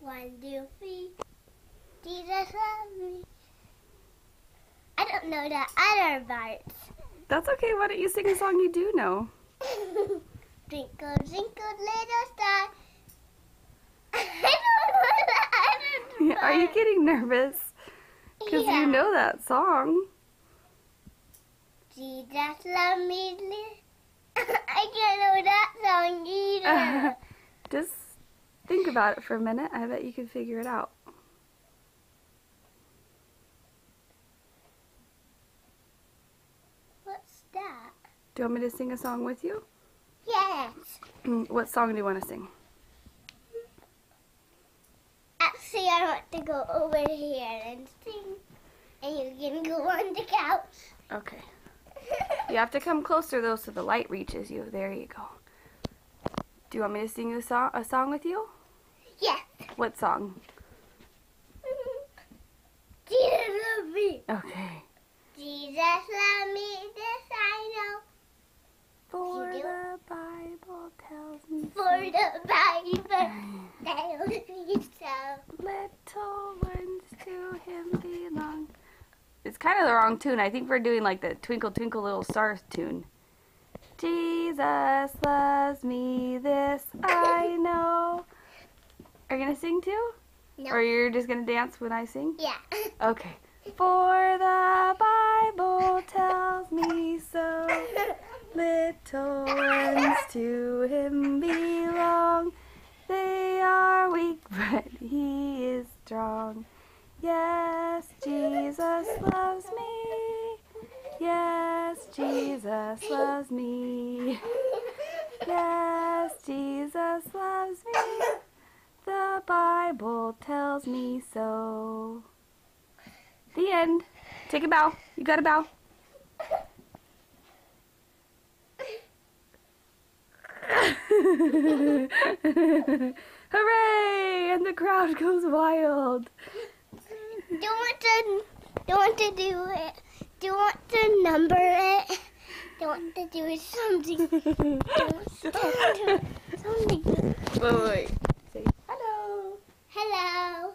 1, 2, 3. Jesus love me. I don't know the other parts. That's okay. Why don't you sing a song you do know? Twinkle, twinkle, little star. I don't know the other part. Are you getting nervous? Because Yeah. you know that song. Jesus love me. I can't know that song either. Just think about it for a minute. I bet you can figure it out. What's that? Do you want me to sing a song with you? Yes. What song do you want to sing? Actually, I want to go over here and sing. And you can go on the couch. Okay. You have to come closer though so the light reaches you. There you go. Do you want me to sing a song with you? Yes. What song? Jesus love me. Okay. Jesus love me, this I know. For You do? the Bible tells me For the Bible tells me so. little ones to him belong. It's kind of the wrong tune. I think we're doing like the Twinkle Twinkle Little Stars tune. Jesus loves me, this I know. Are you going to sing too? No. Or you're just going to dance when I sing? Yeah. Okay. For the Bible tells me so. Little ones to him belong. They are weak, but he is strong. Yes, Jesus loves me. Yes, Jesus loves me. Yes, Jesus loves me. The Bible tells me so. The end. Take a bow. You got a bow. Hooray! And the crowd goes wild. Don't want to do it. Don't want to number it. Don't want to do something. Something. Wait. Say hello. Hello.